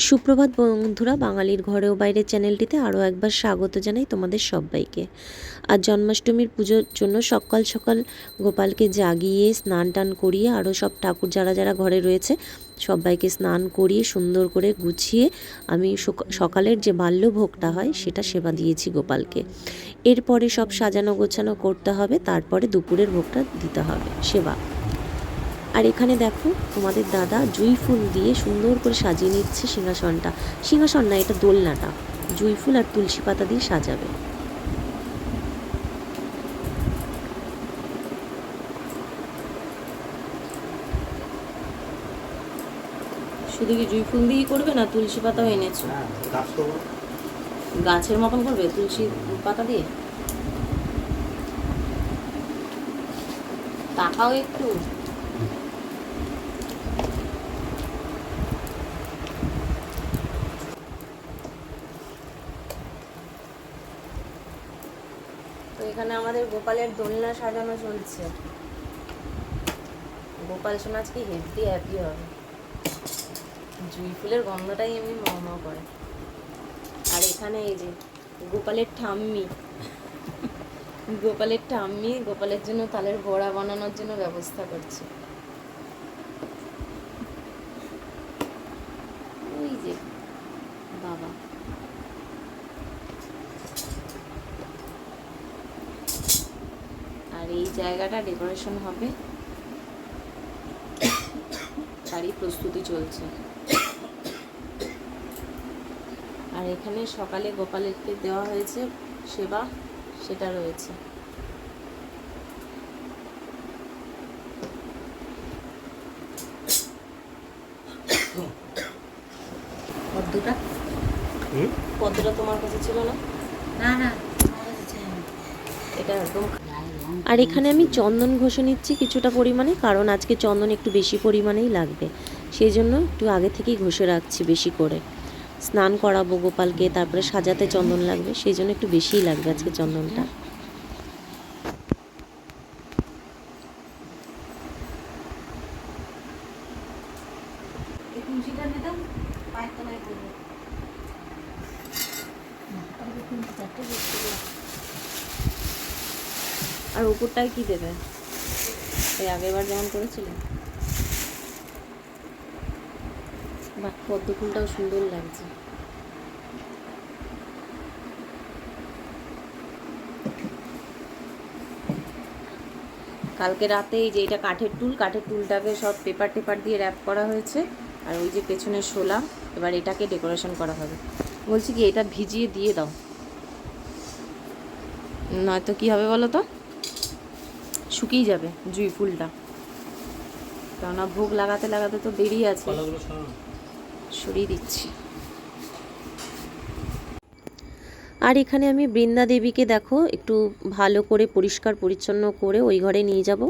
সুপ্রভাত বন্ধুরা, বাঙালির ঘরেও বাইরের চ্যানেলটিতে আরও একবার স্বাগত জানাই তোমাদের সবাইকে। আর জন্মাষ্টমীর পুজোর জন্য সকাল সকাল গোপালকে জাগিয়ে স্নান টান করিয়ে আরও সব ঠাকুর যারা যারা ঘরে রয়েছে সবাইকে স্নান করিয়ে সুন্দর করে গুছিয়ে আমি সকালের যে বাল্যভোগটা হয় সেটা সেবা দিয়েছি গোপালকে। এরপরে সব সাজানো গোছানো করতে হবে, তারপরে দুপুরের ভোগটা দিতে হবে সেবা। আর এখানে দেখো তোমাদের দাদা জুঁই ফুল দিয়ে সুন্দর করে সাজিয়ে নিচ্ছে সিংহাসনটা। সিংহাসন না, এটা দোলনাটা জুঁই ফুল আর তুলসী পাতা দিয়ে সাজাবে। শুধু কি জুঁই ফুল দিয়েই করবে না তুলসী পাতাও এনেছো? গাছের মতন করবে তুলসী পাতা দিয়ে? তাকাও একটু। তো এখানে আমাদের গোপালের দোলনা সাজানো চলছে। গোপাল সোনা আজকে হেভি হ্যাপি হবে। জুঁই ফুলের গন্ধটাই এমনি মহমহ করে। আর এখানে এই যে গোপালের ঠাম্মি গোপালের জন্য তালের বড়া বানানোর জন্য ব্যবস্থা করছে। ওই যে বাবা, আর এই জায়গাটা ডেকোরেশন হবে, তারই প্রস্তুতি চলছে। আর এখানে সকালে গোপালকে দেওয়া হয়েছে সেবা, সেটা রয়েছে। পদ্মটা তোমার কাছে ছিল না? না, এটা একদম। আর এখানে আমি চন্দন ঘষে নিচ্ছি কিছুটা পরিমাণে, কারণ আজকে চন্দন একটু বেশি পরিমাণেই লাগবে, সেই জন্য একটু আগে থেকেই ঘষে রাখছি বেশি করে। স্নান করাবো গোপালকে, তারপরে সাজাতে চন্দন লাগবে, সেই জন্য একটু বেশিই লাগবে আজকে চন্দনটা। আর উপরটায় কি দেবে? এই আগেরবার যেমন করেছিলে। বাহ, পদ্ম ফুলটাও সুন্দর লাগছে। কালকে রাতে এই যে এটা কাঠের টুলটাকে সব পেপার টেপার দিয়ে র্যাপ করা হয়েছে। আর ওই যে পেছনে শোলা, এবার এটাকে ডেকোরেশন করা হবে। বলছি কি, এটা ভিজিয়ে দিয়ে দাও, নয়তো কি হবে বলো তো, শুকিয়ে যাবে জুঁই ফুলটা। কেননা ভোগ লাগাতে লাগাতে তো দেরি আছে, সরিয়ে দিচ্ছি। আর এখানে আমি বৃন্দা দেবীকে দেখো একটু ভালো করে পরিষ্কার পরিচ্ছন্ন করে ওই ঘরে নিয়ে যাব,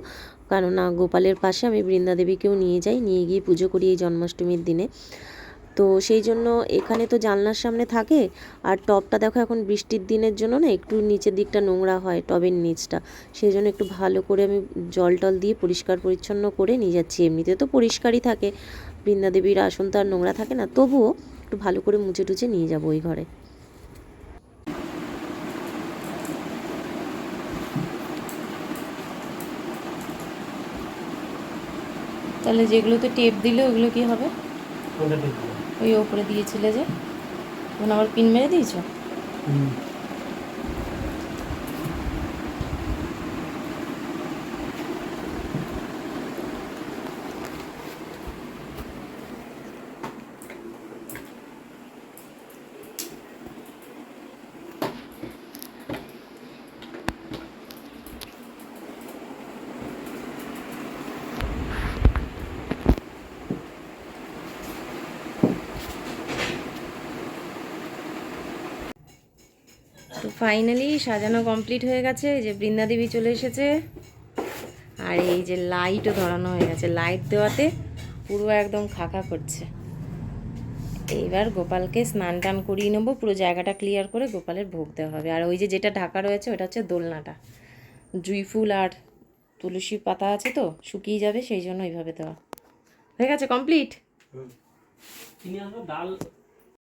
কেননা গোপালের পাশে আমি বৃন্দা দেবীকেও নিয়ে যাই, নিয়ে গিয়ে পুজো করি এই জন্মাষ্টমীর দিনে। তো সেই জন্য এখানে তো জানলার সামনে থাকে। আর টবটা দেখো এখন বৃষ্টির দিনের জন্য না একটু নিচের দিকটা নোংরা হয়, টবের নিচটা, সেই জন্য একটু ভালো করে আমি জল টল দিয়ে পরিষ্কার পরিচ্ছন্ন করে নিয়ে যাচ্ছি। এমনিতে তো পরিষ্কারই থাকে, বৃন্দা দেবীর আসন তো আর নোংরা থাকে না, তবুও একটু ভালো করে মুছে টুছে নিয়ে যাবো ওই ঘরে। তাহলে যেগুলোতে টেপ দিলে ওগুলো কি হবে? ওই ওপরে দিয়েছিলে যে, এখন আবার পিন মেরে দিয়েছো? তো ফাইনালি সাজানো কমপ্লিট হয়ে গেছে। এই যে বৃন্দা দেবী চলে এসেছে, আর এই যে লাইটও ধরানো হয়ে গেছে। লাইট দেওয়াতে পুরো একদম খাকা করছে। এইবার গোপালকে স্নান টান করিয়ে নেবো, পুরো জায়গাটা ক্লিয়ার করে গোপালের ভোগ দেওয়া হবে। আর ওই যে যেটা ঢাকা রয়েছে ওটা হচ্ছে দোলনাটা, জুঁই ফুল আর তুলসী পাতা আছে তো, শুকিয়ে যাবে, সেই জন্য এইভাবে দেওয়া হয়ে গেছে। কমপ্লিট। চিনি আসবে, ডাল